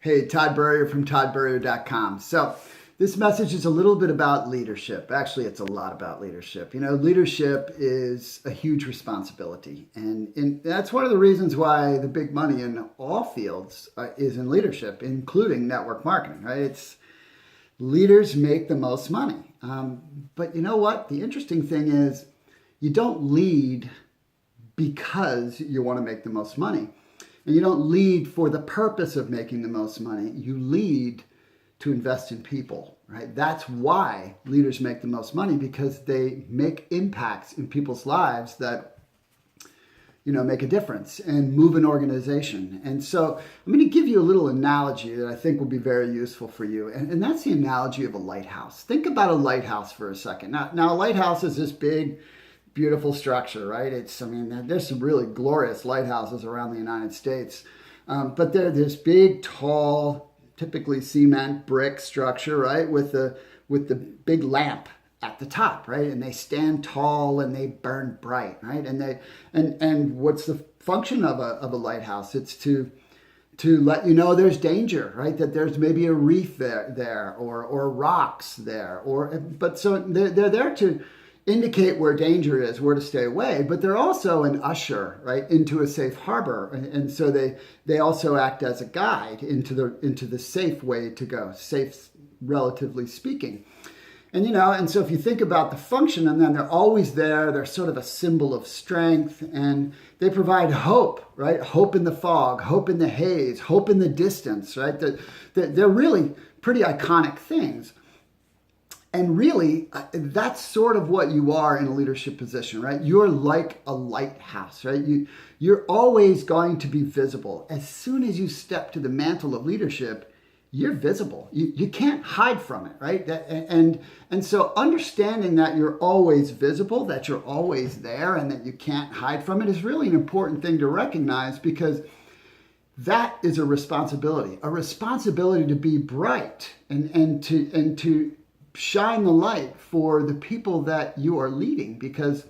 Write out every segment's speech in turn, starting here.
Hey, Todd Burrier from toddburrier.com. So this message is a little bit about leadership. Actually, it's a lot about leadership. You know, leadership is a huge responsibility. And that's one of the reasons why the big money in all fields is in leadership, including network marketing, right? It's leaders make the most money. But you know what? The interesting thing is you don't lead because you want to make the most money. And you don't lead for the purpose of making the most money. You lead to invest in people, right? That's why leaders make the most money, because they make impacts in people's lives that, you know, make a difference and move an organization. And so I'm going to give you a little analogy that I think will be very useful for you. And that's the analogy of a lighthouse. Think about a lighthouse for a second. Now a lighthouse is this big, beautiful structure, right? There's some really glorious lighthouses around the United States, but they're this big, tall, typically cement brick structure, right, with the big lamp at the top, right? And they stand tall and they burn bright, right? And what's the function of a lighthouse? It's to let you know there's danger, right? That there's maybe a reef there or rocks there, but so they're there to indicate where danger is, where to stay away, but they're also an usher, right, into a safe harbor, and so they also act as a guide into the safe way to go, safe, relatively speaking. And and so if you think about the function, and then they're always there, they're sort of a symbol of strength, and they provide hope, right? Hope in the fog, hope in the haze, hope in the distance, right? They're really pretty iconic things. And really, that's sort of what you are in a leadership position, right? You're like a lighthouse, right? You're always going to be visible. As soon as you step to the mantle of leadership, you're visible. You can't hide from it, right? And so understanding that you're always visible, that you're always there, and that you can't hide from it is really an important thing to recognize, because that is a responsibility to be bright and to shine the light for the people that you are leading, because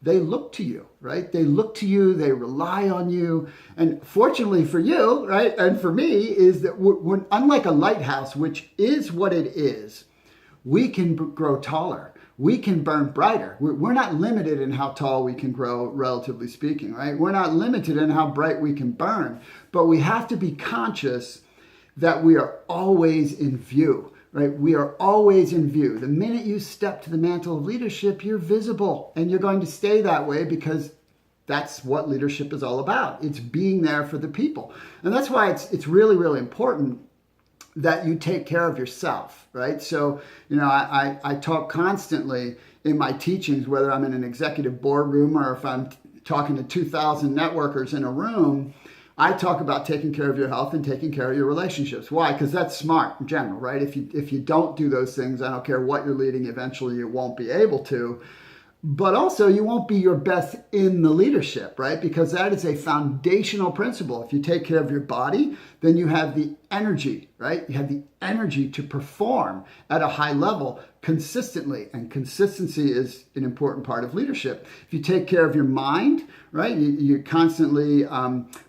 they look to you, right? They look to you, they rely on you. And fortunately for you, right, and for me, is that when, unlike a lighthouse, which is what it is, we can grow taller. We can burn brighter. We're not limited in how tall we can grow, relatively speaking, right? We're not limited in how bright we can burn, but we have to be conscious that we are always in view. Right? We are always in view. The minute you step to the mantle of leadership, you're visible, and you're going to stay that way, because that's what leadership is all about. It's being there for the people. And that's why it's really, really important that you take care of yourself, right? So, I talk constantly in my teachings, whether I'm in an executive boardroom or if I'm talking to 2,000 networkers in a room, I talk about taking care of your health and taking care of your relationships. Why? Because that's smart in general, right? If you don't do those things, I don't care what you're leading, eventually you won't be able to. But also, you won't be your best in the leadership, right? Because that is a foundational principle. If you take care of your body, then you have the energy, right? You have the energy to perform at a high level consistently. And consistency is an important part of leadership. If you take care of your mind, right, you're constantly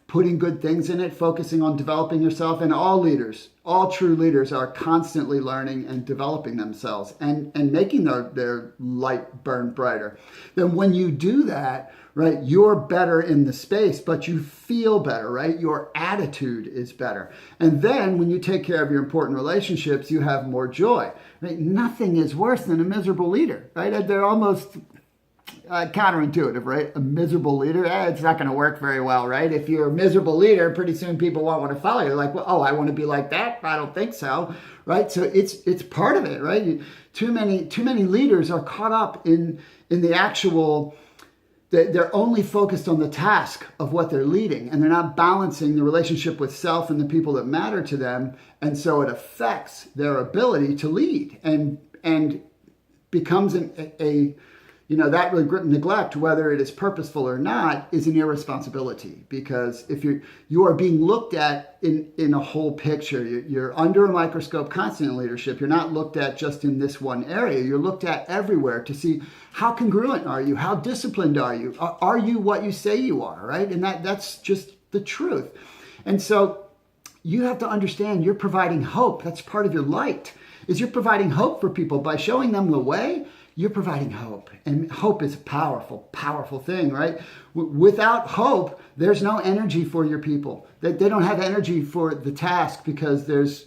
putting good things in it, focusing on developing yourself. And all leaders, all true leaders, are constantly learning and developing themselves and making their light burn brighter. Then when you do that, right, you're better in the space, but you feel better, right? Your attitude is better. And then when you take care of your important relationships, you have more joy, right? Nothing is worse than a miserable leader, right? They're almost counterintuitive, right? A miserable leader, it's not going to work very well, right? If you're a miserable leader, pretty soon people won't want to follow you. Like, well, I want to be like that. I don't think so, right? So it's part of it, right? Too many leaders are caught up in the actual. They're only focused on the task of what they're leading, and they're not balancing the relationship with self and the people that matter to them, and so it affects their ability to lead and becomes that neglect, whether it is purposeful or not, is an irresponsibility, because if you are being looked at in a whole picture, you're under a microscope constantly in leadership. You're not looked at just in this one area. You're looked at everywhere to see how congruent are you, how disciplined are you, are you what you say you are, right? And that's just the truth. And so you have to understand you're providing hope. That's part of your light, is you're providing hope for people by showing them the way. You're providing hope, and hope is a powerful, powerful thing, right? Without hope, there's no energy for your people. They don't have energy for the task because there's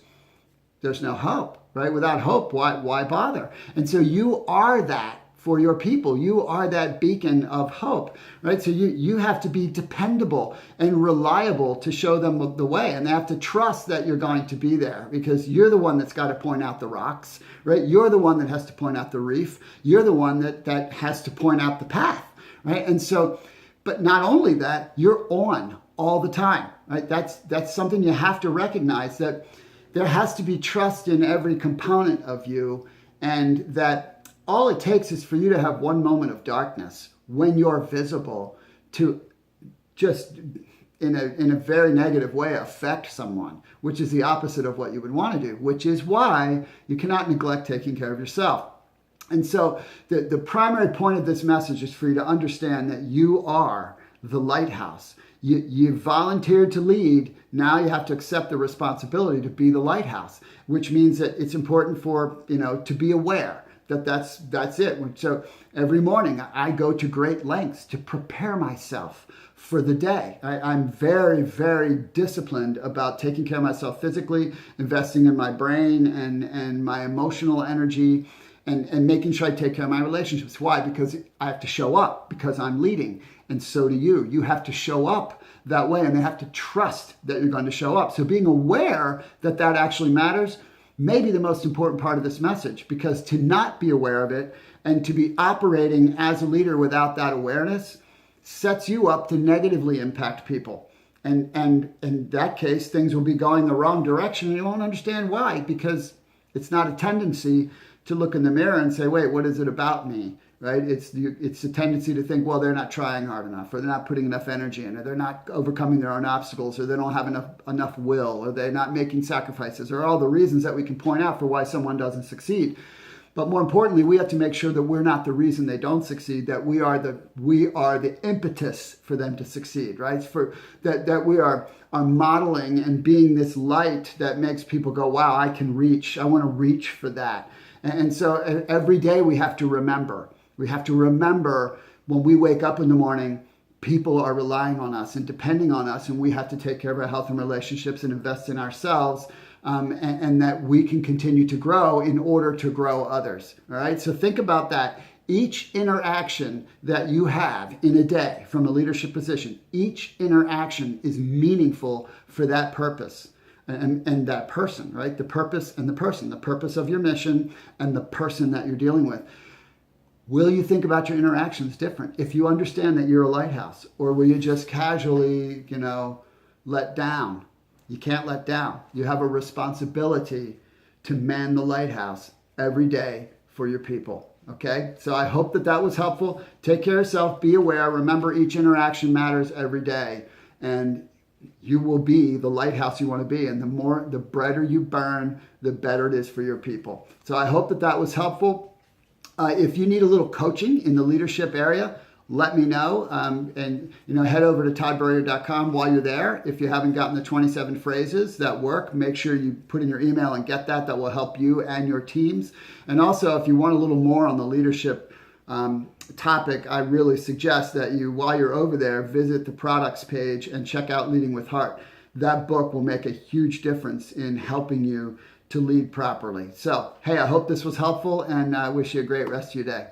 no hope, right? Without hope, why bother? And so you are that for your people. You are that beacon of hope, right? So you have to be dependable and reliable to show them the way. And they have to trust that you're going to be there because you're the one that's got to point out the rocks, right? You're the one that has to point out the reef. You're the one that has to point out the path, right? And so, but not only that, you're on all the time, right? That's something you have to recognize, that there has to be trust in every component of you, and that all it takes is for you to have one moment of darkness when you're visible to just in a very negative way affect someone, which is the opposite of what you would want to do, which is why you cannot neglect taking care of yourself. And so the primary point of this message is for you to understand that you are the lighthouse. You volunteered to lead. Now you have to accept the responsibility to be the lighthouse, which means that it's important for, to be aware that's it. So every morning I go to great lengths to prepare myself for the day. I'm very, very disciplined about taking care of myself physically, investing in my brain and my emotional energy, and making sure I take care of my relationships. Why? Because I have to show up, because I'm leading. And so do you. You have to show up that way, and they have to trust that you're going to show up. So being aware that actually matters may be the most important part of this message, because to not be aware of it and to be operating as a leader without that awareness sets you up to negatively impact people. And in that case, things will be going the wrong direction, and you won't understand why, because it's not a tendency to look in the mirror and say, wait, what is it about me? Right? It's a tendency to think, well, they're not trying hard enough, or they're not putting enough energy in, or they're not overcoming their own obstacles, or they don't have enough will, or they're not making sacrifices, or all the reasons that we can point out for why someone doesn't succeed. But more importantly, we have to make sure that we're not the reason they don't succeed, that we are the impetus for them to succeed, right? That we are modeling and being this light that makes people go, wow, I want to reach for that. And so every day we have to remember. We have to remember when we wake up in the morning, people are relying on us and depending on us, and we have to take care of our health and relationships and invest in ourselves, and that we can continue to grow in order to grow others. All right. So think about that. Each interaction that you have in a day from a leadership position, each interaction is meaningful for that purpose. And that person, right? The purpose and the purpose of your mission and the person that you're dealing with. Will you think about your interactions different if you understand that you're a lighthouse? Or will you just casually, let down? You can't let down. You have a responsibility to man the lighthouse every day for your people. Okay? So I hope that was helpful. Take care of yourself. Be aware. Remember, each interaction matters every day. And you will be the lighthouse you want to be. And the brighter you burn, the better it is for your people. So I hope that was helpful. If you need a little coaching in the leadership area, let me know. And head over to toddburrier.com while you're there. If you haven't gotten the 27 phrases that work, make sure you put in your email and get that. That will help you and your teams. And also, if you want a little more on the leadership topic, I really suggest that you, while you're over there, visit the products page and check out Leading with Heart. That book will make a huge difference in helping you to lead properly. So, hey, I hope this was helpful, and I wish you a great rest of your day.